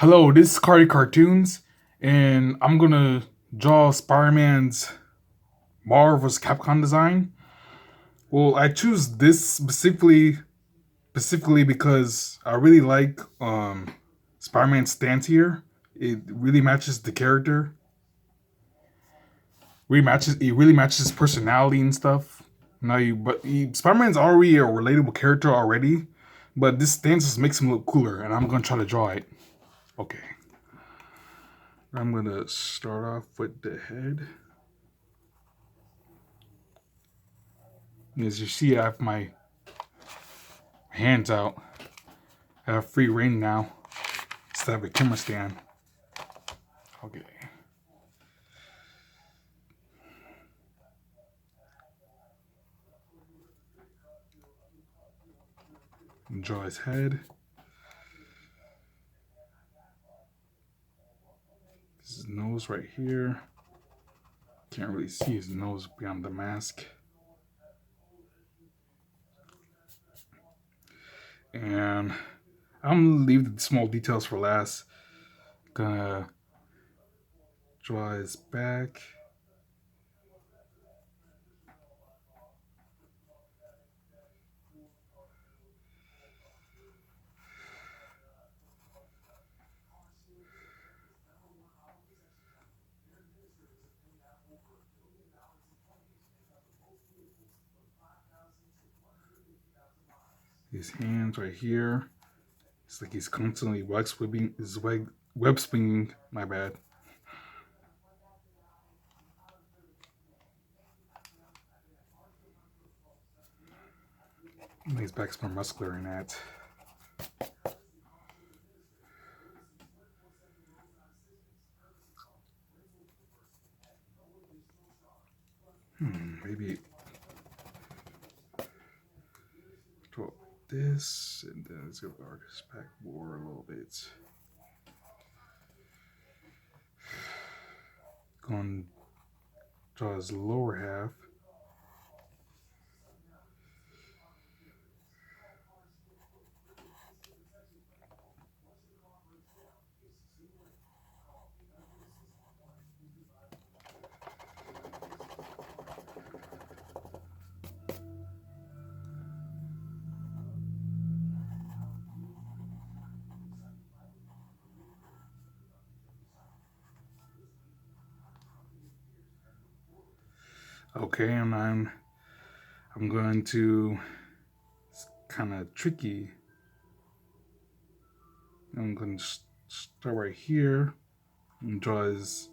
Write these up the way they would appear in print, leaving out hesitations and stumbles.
Hello, this is Cardi Cartoons, and I'm gonna draw Spider-Man's Marvel vs. Capcom design. Well, I choose this specifically because I really like Spider-Man's stance here. It really matches the character. It really matches his personality and stuff. Spider-Man's already a relatable character already, but this stance just makes him look cooler, and I'm gonna try to draw it. Okay, I'm gonna start off with the head. As you see, I have my hands out. I have free reign now instead of a camera stand. Okay. Draw his head. This is his nose right here. Can't really see his nose beyond the mask. And I'm gonna leave the small details for last. Gonna draw his back. His hands right here. It's like he's constantly web swinging. My bad. His back's more muscular than that. Maybe draw this, and then let's go arc his back more a little bit. Going to draw his lower half. Okay, and I'm going to. It's kind of tricky. I'm going to start right here and draw his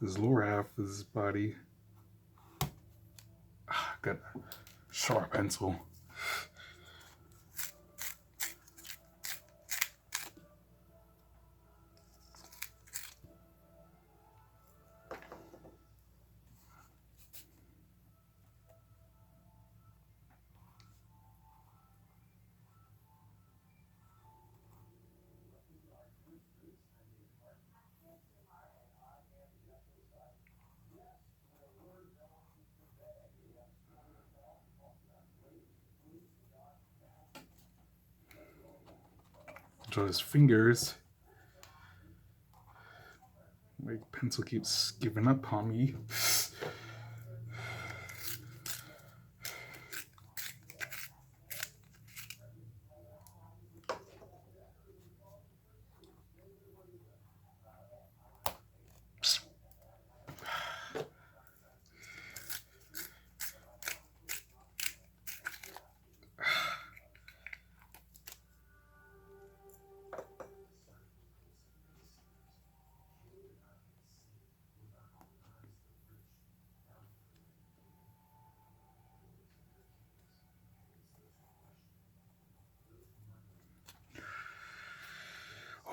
lower half of his body. Got a sharp pencil. Draw his fingers. My pencil keeps giving up on me.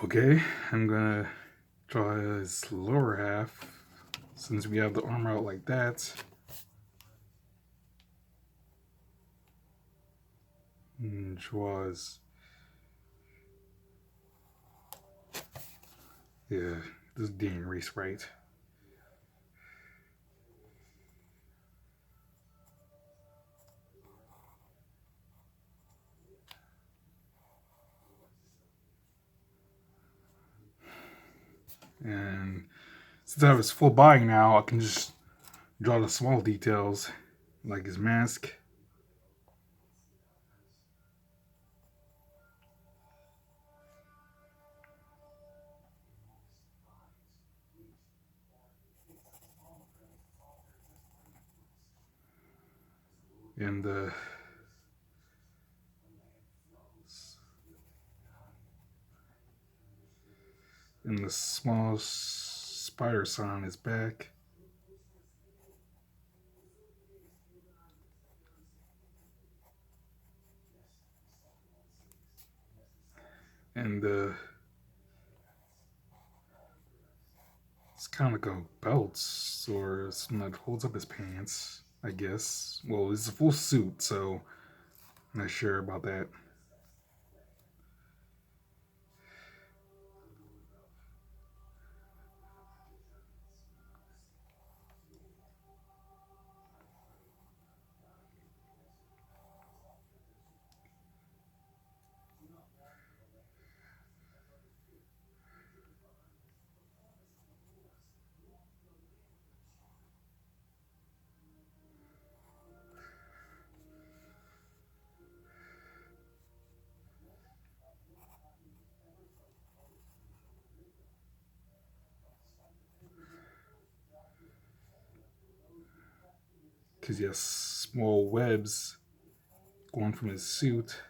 Okay, I'm gonna draw his lower half since we have the arm out like that. And draw his. Yeah, this didn't erase right. And since I have his full body now, I can just draw the small details, like his mask. And the small spider sign on his back. And it's kind of like a belt or something that holds up his pants, I guess. Well, it's a full suit, so I'm not sure about that. Because he has small webs going from his suit.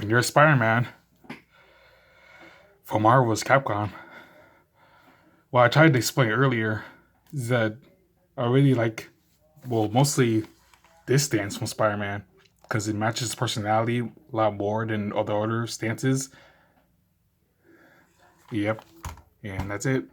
And you're Spider-Man from Marvel's Capcom. What I tried to explain earlier is that I really like, well, mostly this stance from Spider-Man because it matches his personality a lot more than other stances. Yep, and that's it.